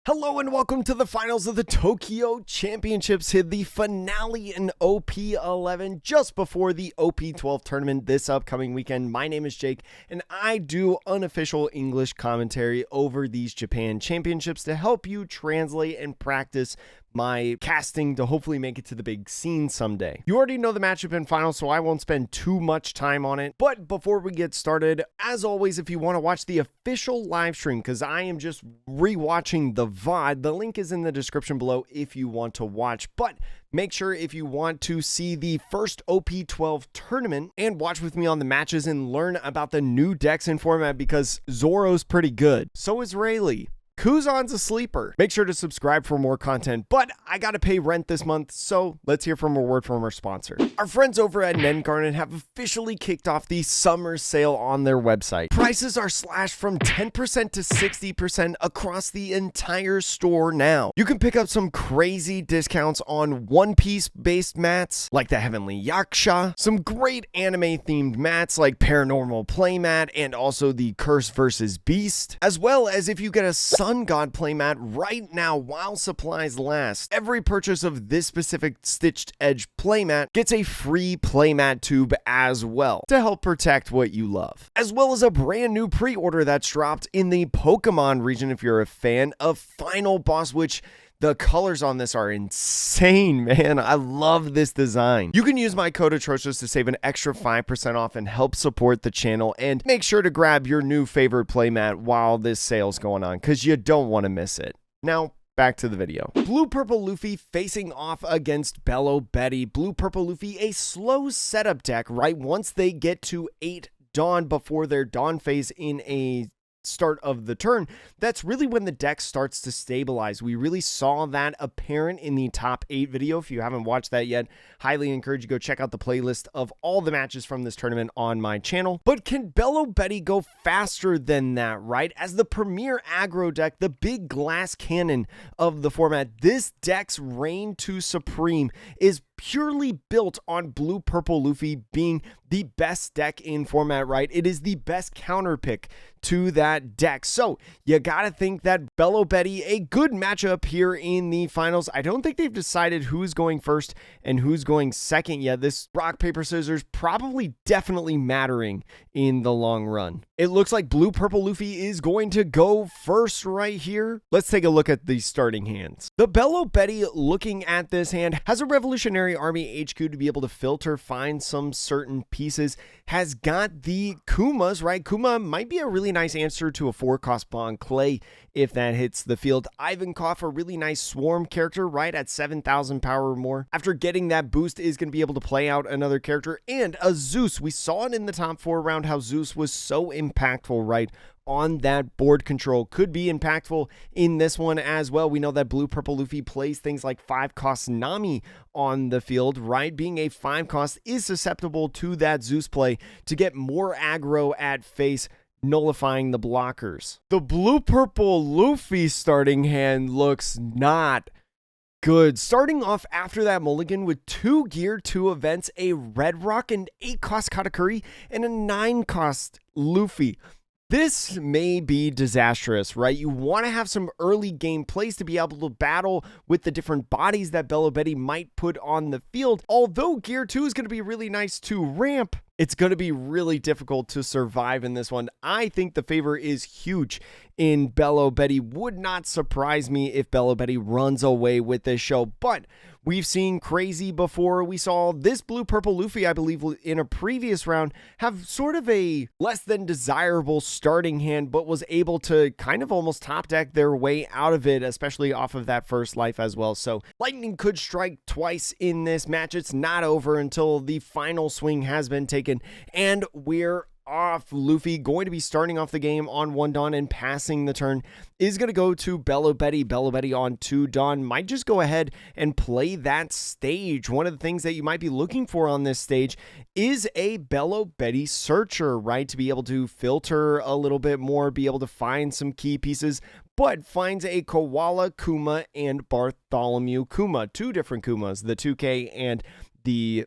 Hello and welcome to the finals of the Tokyo Championships, hit the finale in OP11 just before the OP12 tournament this upcoming weekend. My name is Jake and I do unofficial English commentary over these Japan Championships to help you translate and practice my casting to hopefully make it to the big scene someday. You already know the matchup and final, so I won't spend too much time on it. But before we get started, as always, if you want to watch the official live stream, because I am just rewatching the VOD, the link is in the description below if you want to watch. But make sure if you want to see the first OP12 tournament and watch with me on the matches and learn about the new decks and format, because Zoro's pretty good. So is Rayleigh. Kuzan's a sleeper. Make sure to subscribe for more content, but I gotta pay rent this month, so let's hear from a word from our sponsor. Our friends over at Nengarden have officially kicked off the summer sale on their website. Prices are slashed from 10% to 60% across the entire store now. You can pick up some crazy discounts on One Piece based mats like the Heavenly Yaksha, some great anime themed mats like Paranormal Playmat and also the Curse vs. Beast, as well as if you get a Sun God playmat right now while supplies last. Every purchase of this specific stitched edge playmat gets a free playmat tube as well to help protect what you love, as well as a brand new pre-order that's dropped in the Pokemon region if you're a fan of Final Boss, which the colors on this are insane, man. I love this design. You can use my code Atrocious to save an extra 5% off and help support the channel. And make sure to grab your new favorite playmat while this sale's going on, because you don't want to miss it. Now, back to the video. Blue-Purple Luffy facing off against Belo. Blue-Purple Luffy, a slow setup deck, right? Once they get to 8 Dawn before their Dawn phase in a start of the turn, that's really when the deck starts to stabilize. We really saw that apparent in the top 8 video. If you haven't watched that yet, highly encourage you to go check out the playlist of all the matches from this tournament on my channel. But can Belo go faster than that, right? As the premier aggro deck, the big glass cannon of the format, this deck's reign to supreme is purely built on Blue-Purple Luffy being the best deck in format, right? It is the best counter pick to that deck. So you gotta think that Belo, a good matchup here in the finals. I don't think they've decided who's going first and who's going second yet. This rock, paper, scissors probably definitely mattering in the long run. It looks like Blue-Purple Luffy is going to go first right here. Let's take a look at the starting hands. The Belo, looking at this hand, has a Revolutionary Army HQ to be able to filter, find some certain pieces, has got the Kumas, right? Kuma might be a really nice answer to a 4-cost Bon Clay if that hits the field. Ivankov, a really nice swarm character, right, at 7,000 power or more. After getting that boost, is going to be able to play out another character, and a Zeus. We saw it in the top 4 round how Zeus was so impactful, right, on that board control. Could be impactful in this one as well. We know that Blue-Purple Luffy plays things like 5-cost Nami on the field, right? Being a 5-cost is susceptible to that Zeus play to get more aggro at face, nullifying the blockers. The Blue-Purple Luffy starting hand looks not good. Starting off after that mulligan with 2 gear, 2 events, a Red Rock, an 8-cost Katakuri, and a 9-cost Luffy. This may be disastrous, right? You want to have some early game plays to be able to battle with the different bodies that Belo might put on the field. Although Gear 2 is going to be really nice to ramp, it's going to be really difficult to survive in this one. I think the favor is huge in Belo. Would not surprise me if Belo runs away with this show, but we've seen crazy before. We saw this Blue-Purple Luffy, I believe, in a previous round have sort of a less than desirable starting hand, but was able to kind of almost top deck their way out of it, especially off of that first life as well. So lightning could strike twice in this match. It's not over until the final swing has been taken, and we're off. Luffy going to be starting off the game on 1 Dawn and passing the turn is going to go to Belo. Belo on 2 Dawn might just go ahead and play that stage. One of the things that you might be looking for on this stage is a Belo searcher, right? To be able to filter a little bit more, be able to find some key pieces, but finds a Koala Kuma and Bartholomew Kuma, 2 different Kumas, the 2K and the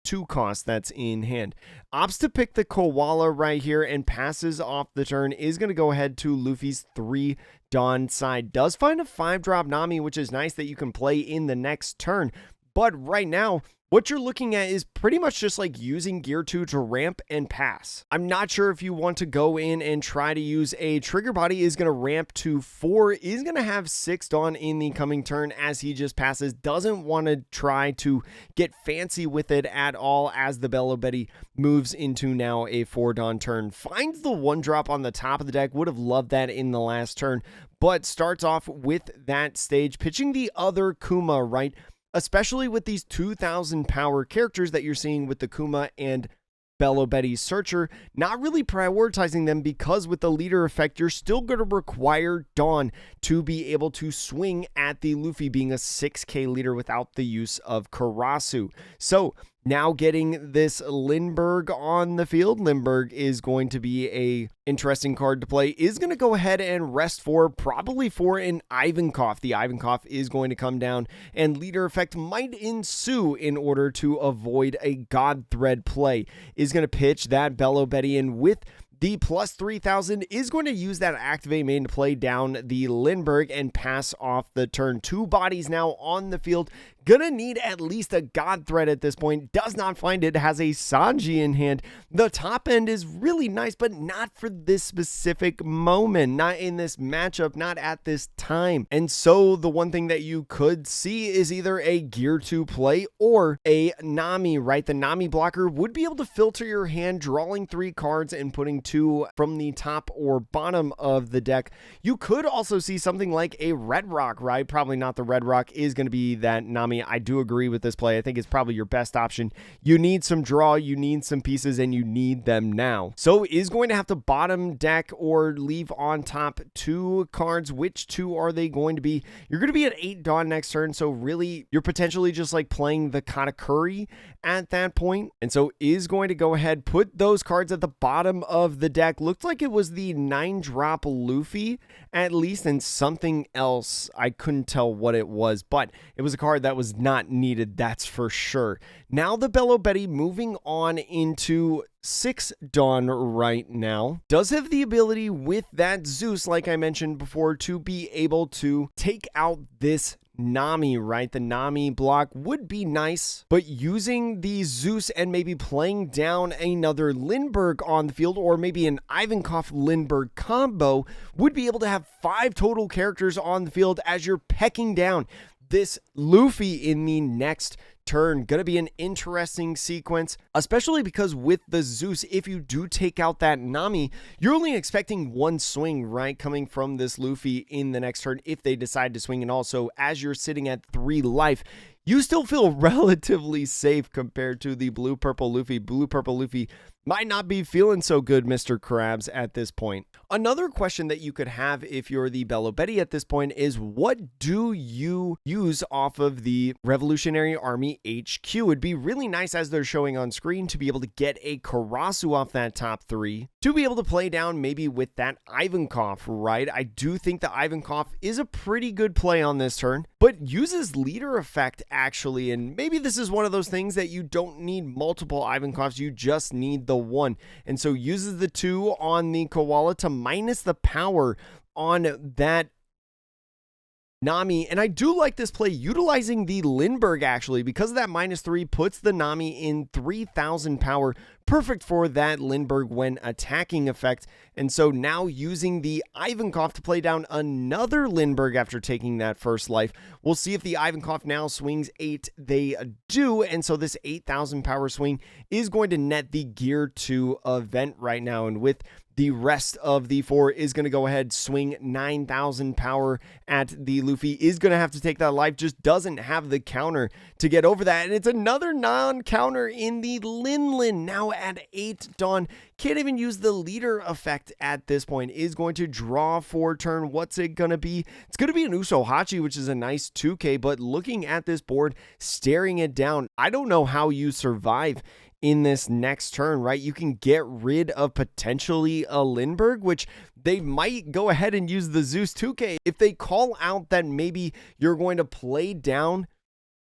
2 cost that's in hand. Opts to pick the Koala right here and passes off the turn. Is going to go ahead to Luffy's 3 Dawn side. Does find a 5-drop Nami, which is nice that you can play in the next turn. But right now, what you're looking at is pretty much just like using Gear 2 to ramp and pass. I'm not sure if you want to go in and try to use a Trigger Body. Is going to ramp to 4, is going to have 6 Dawn in the coming turn as he just passes. Doesn't want to try to get fancy with it at all as the Belo Betty moves into now a 4 Dawn turn. Finds the 1 drop on the top of the deck. Would have loved that in the last turn, but starts off with that stage, pitching the other Kuma, right? Especially with these 2,000 power characters that you're seeing with the Kuma and Belo Betty's Searcher, not really prioritizing them because with the leader effect, you're still going to require Dawn to be able to swing at the Luffy being a 6k leader without the use of Karasu. So now getting this Lindbergh on the field. Lindbergh is going to be a interesting card to play. Is going to go ahead and rest for probably for an Ivankov. The Ivankov is going to come down and leader effect might ensue in order to avoid a God Thread play. Is going to pitch that Belo Betty in with the plus 3,000, is going to use that activate main to play down the Lindbergh and pass off the turn. 2 bodies now on the field. Gonna need at least a God Thread at this point. Does not find it. Has a Sanji in hand. The top end is really nice, but not for this specific moment. Not in this matchup. Not at this time. And so the one thing that you could see is either a Gear 2 play or a Nami, right? The Nami blocker would be able to filter your hand, drawing 3 cards and putting 2 from the top or bottom of the deck. You could also see something like a Red Rock, right? Probably not the Red Rock. Is going to be that Nami. I do agree with this play. I think it's probably your best option. You need some draw, you need some pieces, and you need them now. So is going to have to bottom deck or leave on top 2 cards. Which 2 are they going to be? You're going to be at 8 Dawn next turn, so really you're potentially just like playing the Katakuri at that point. And so is going to go ahead, put those cards at the bottom of the deck. Looked like it was the 9-drop Luffy at least, and something else. I couldn't tell what it was, but it was a card that was not needed, that's for sure. Now the Belo Betty moving on into 6 Dawn right now. Does have the ability with that Zeus, like I mentioned before, to be able to take out this Nami, right? The Nami block would be nice, but using the Zeus and maybe playing down another Lindbergh on the field, or maybe an Ivankov Lindbergh combo, would be able to have 5 total characters on the field as you're pecking down this Luffy in the next turn. Gonna be an interesting sequence, especially because with the Zeus, if you do take out that Nami, you're only expecting 1 swing, right, coming from this Luffy in the next turn if they decide to swing. And also, as you're sitting at 3 life, you still feel relatively safe compared to the blue-purple Luffy. Blue-purple Luffy might not be feeling so good, Mr. Krabs, at this point. Another question that you could have if you're the Belo Betty at this point is, what do you use off of the Revolutionary Army HQ? It'd be really nice, as they're showing on screen, to be able to get a Karasu off that top 3, to be able to play down maybe with that Ivankov, right? I do think the Ivankov is a pretty good play on this turn, but uses leader effect actually, and maybe this is one of those things that you don't need multiple Ivankovs, you just need the 1, and so uses the 2 on the Koala to minus the power on that Nami. And I do like this play utilizing the Lindbergh actually, because of that -3 puts the Nami in 3,000 power, perfect for that Lindbergh when attacking effect. And so now using the Ivankov to play down another Lindbergh after taking that first life. We'll see if the Ivankov now swings 8. They do, and so this 8,000 power swing is going to net the Gear 2 event right now. And with the rest of the 4 is going to go ahead, swing 9,000 power at the Luffy. Is going to have to take that life, just doesn't have the counter to get over that. And it's another non-counter in the Lin, now at 8 Dawn. Can't even use the leader effect at this point. Is going to draw for turn. What's it going to be? It's going to be an Usohachi, which is a nice 2k, but looking at this board, staring it down, I don't know how you survive in this next turn, right? You can get rid of potentially a Lindbergh, which they might go ahead and use the Zeus 2k. If they call out that maybe you're going to play down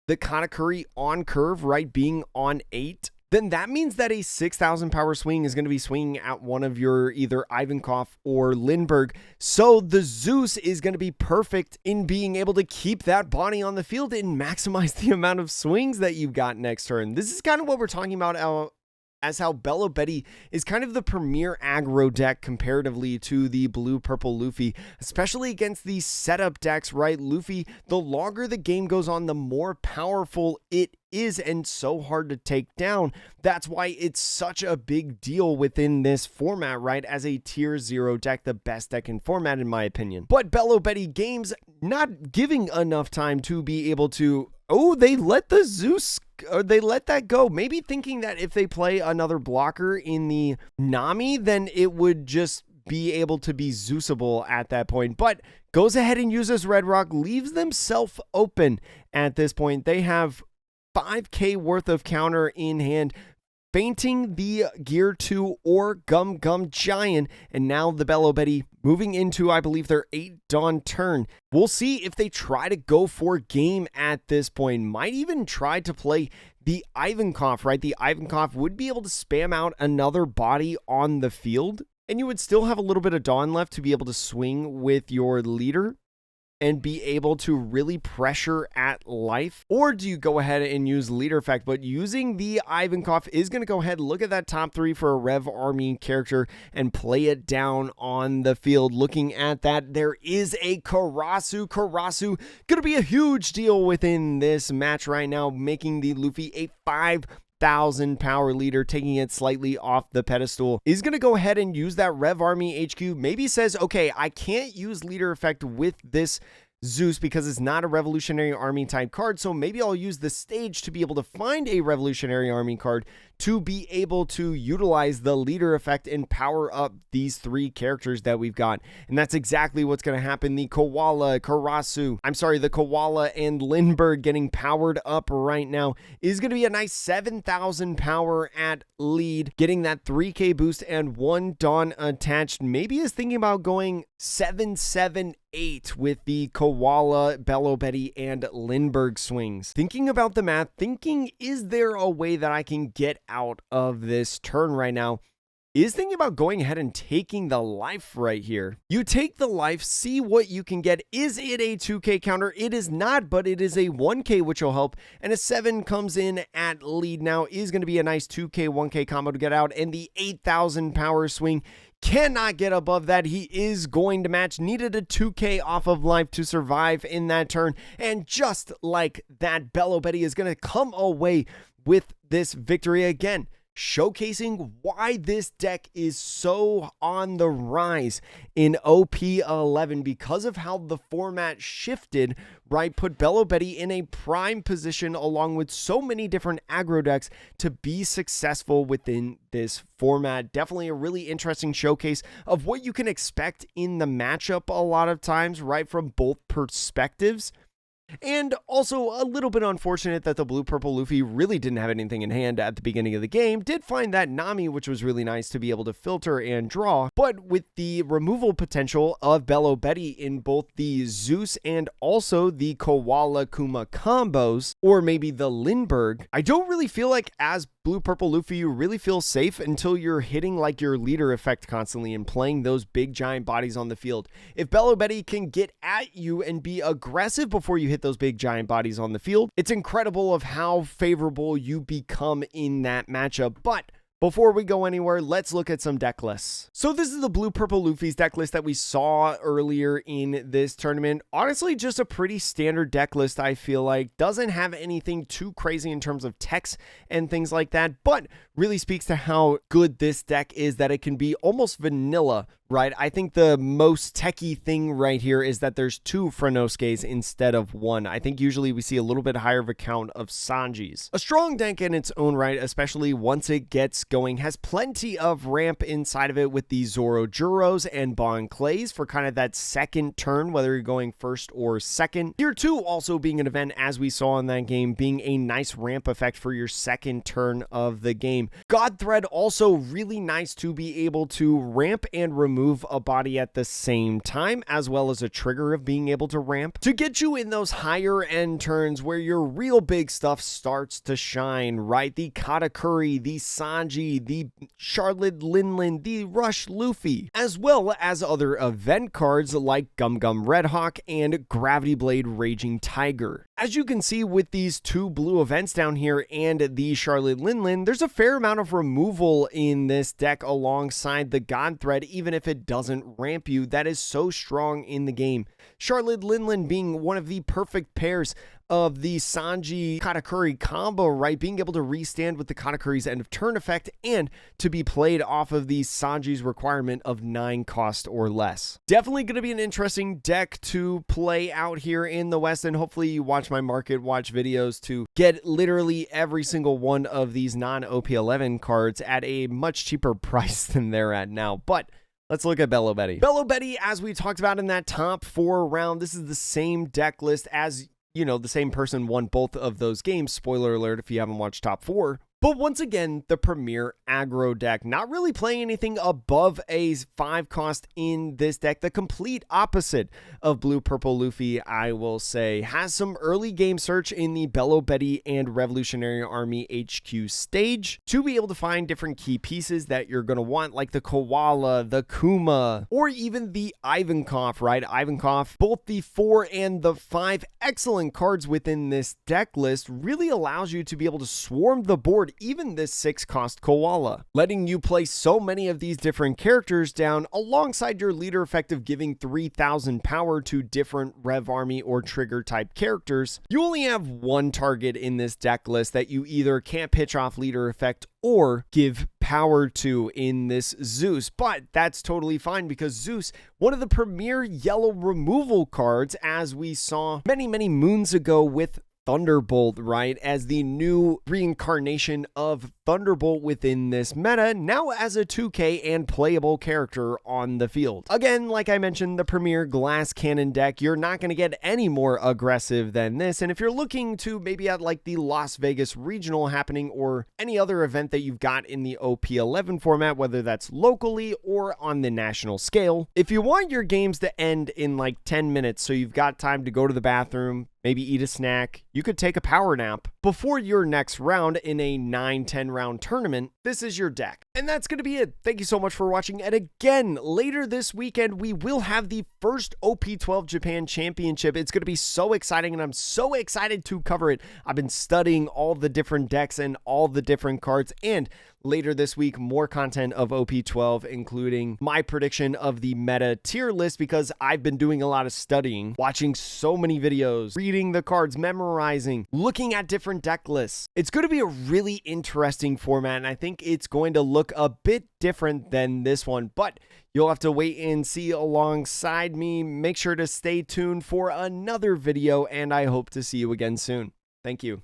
the Katakuri on curve, right, being on 8, then that means that a 6,000 power swing is going to be swinging at one of your either Ivankov or Lindbergh. So the Zeus is going to be perfect in being able to keep that body on the field and maximize the amount of swings that you've got next turn. This is kind of what we're talking about as how Belo is kind of the premier aggro deck comparatively to the blue-purple Luffy, especially against these setup decks, right? Luffy, the longer the game goes on, the more powerful it is and so hard to take down. That's why it's such a big deal within this format, right? As a tier 0 deck, the best deck in format, in my opinion. But Belo games not giving enough time to be able to... Oh, they let the Zeus, or they let that go. Maybe thinking that if they play another blocker in the Nami, then it would just be able to be Zeusable at that point. But goes ahead and uses Red Rock, leaves themselves open at this point. They have 5k worth of counter in hand, fainting the Gear 2 or Gum Gum Giant, and now the Belo moving into, I believe, their 8 Dawn turn. We'll see if they try to go for game at this point. Might even try to play the Ivankov, right? The Ivankov would be able to spam out another body on the field, and you would still have a little bit of Dawn left to be able to swing with your leader and be able to really pressure at life? Or do you go ahead and use leader effect? But using the Ivankov is going to go ahead, look at that top 3 for a Rev Army character and play it down on the field. Looking at that, there is a Karasu. Karasu going to be a huge deal within this match right now, making the Luffy a 5,000 power leader, taking it slightly off the pedestal. Is going to go ahead and use that Rev Army HQ. Maybe says, okay, I can't use leader effect with this Zeus because it's not a Revolutionary Army type card, so maybe I'll use the stage to be able to find a Revolutionary Army card to be able to utilize the leader effect and power up these 3 characters that we've got. And that's exactly what's going to happen. The Koala, the Koala and Lindbergh getting powered up right now is going to be a nice 7,000 power at lead, getting that 3k boost and 1 Dawn attached. Maybe is thinking about going 7-7-8 with the Koala, Belo and Lindbergh swings. Thinking about the math, thinking, is there a way that I can get out of this turn right now? Is thinking about going ahead and taking the life right here. You take the life, see what you can get. Is it a 2k counter? It is not, but it is a 1k, which will help. And a 7 comes in at lead now. Is going to be a nice 2k, 1k combo to get out. And the 8,000 power swing cannot get above that. He is going to match. Needed a 2k off of life to survive in that turn. And just like that, Belo is going to come away with this victory again, showcasing why this deck is so on the rise in OP11 because of how the format shifted, right? Put Belo in a prime position along with so many different aggro decks to be successful within this format. Definitely a really interesting showcase of what you can expect in the matchup a lot of times, right? From both perspectives. And also a little bit unfortunate that the blue-purple Luffy really didn't have anything in hand at the beginning of the game. Did find that Nami, which was really nice to be able to filter and draw. But with the removal potential of Belo in both the Zeus and also the Koala Kuma combos, or maybe the Lindbergh, I don't really feel like as blue-purple Luffy you really feel safe until you're hitting like your leader effect constantly and playing those big giant bodies on the field. If Belo can get at you and be aggressive before you hit those big giant bodies on the field, it's incredible of how favorable you become in that matchup. But before we go anywhere, let's look at some deck lists. So this is the blue-purple Luffy's deck list that we saw earlier in this tournament. Honestly, just a pretty standard deck list, I feel like. Doesn't have anything too crazy in terms of text and things like that, but really speaks to how good this deck is, that it can be almost vanilla, right? I think the most techie thing right here is that there's 2 Franoskes instead of 1. I think usually we see a little bit higher of a count of Sanjis. A strong deck in its own right, especially once it gets going, has plenty of ramp inside of it with the Zoro Juros and Bon Clays for kind of that second turn, whether you're going first or second. Tier 2 also being an event, as we saw in that game, being a nice ramp effect for your second turn of the game. God Thread also really nice to be able to ramp and remove remove a body at the same time, as well as a trigger of being able to ramp to get you in those higher end turns where your real big stuff starts to shine, right? The Katakuri, the Sanji, the Charlotte Linlin, the Rush Luffy, as well as other event cards like Gum Gum Redhawk and Gravity Blade Raging Tiger. As you can see with these two blue events down here and the Charlotte Linlin, there's a fair amount of removal in this deck alongside the God Thread, even if it doesn't ramp you. That is so strong in the game. Charlotte Linlin being one of the perfect pairs of the Sanji Katakuri combo, right? Being able to restand with the Katakuri's end of turn effect and to be played off of the Sanji's requirement of 9 cost or less. Definitely going to be an interesting deck to play out here in the West, and hopefully you watch my market watch videos to get literally every single one of these non-OP11 cards at a much cheaper price than they're at now. But let's look at Belo Betty. Belo Betty, as we talked about in that top 4 round, this is the same deck list as, you know, the same person won both of those games. Spoiler alert if you haven't watched top 4. But once again, the premier aggro deck, not really playing anything above a 5 cost in this deck. The complete opposite of Blue Purple Luffy, I will say. Has some early game search in the Belo Betty and Revolutionary Army HQ stage to be able to find different key pieces that you're going to want, like the Koala, the Kuma, or even the Ivankov, right? Ivankov, both the 4 and the 5 excellent cards within this deck list, really allows you to be able to swarm the board, even this 6 cost Koala, letting you play so many of these different characters down alongside your leader effect of giving 3,000 power to different Rev Army or trigger type characters. You only have one target in this deck list that you either can't pitch off leader effect or give power to in this Zeus, but that's totally fine because Zeus, one of the premier yellow removal cards, as we saw many moons ago with Thunderbolt, right, as the new reincarnation of Thunderbolt within this meta, now as a 2K and playable character on the field. Again, like I mentioned, the premier glass cannon deck, you're not going to get any more aggressive than this, and if you're looking to maybe at like the Las Vegas regional happening or any other event that you've got in the OP11 format, whether that's locally or on the national scale, if you want your games to end in like 10 minutes so you've got time to go to the bathroom, maybe eat a snack, you could take a power nap before your next round in a 9-10 round tournament, this is your deck. And that's going to be it. Thank you so much for watching. And again, later this weekend, we will have the first OP12 Japan Championship. It's going to be so exciting, and I'm so excited to cover it. I've been studying all the different decks and all the different cards, and later this week, more content of OP12, including my prediction of the meta tier list, because I've been doing a lot of studying, watching so many videos, reading the cards, memorizing, looking at different deck lists. It's going to be a really interesting format, and I think it's going to look a bit different than this one, but you'll have to wait and see alongside me. Make sure to stay tuned for another video, and I hope to see you again soon. Thank you.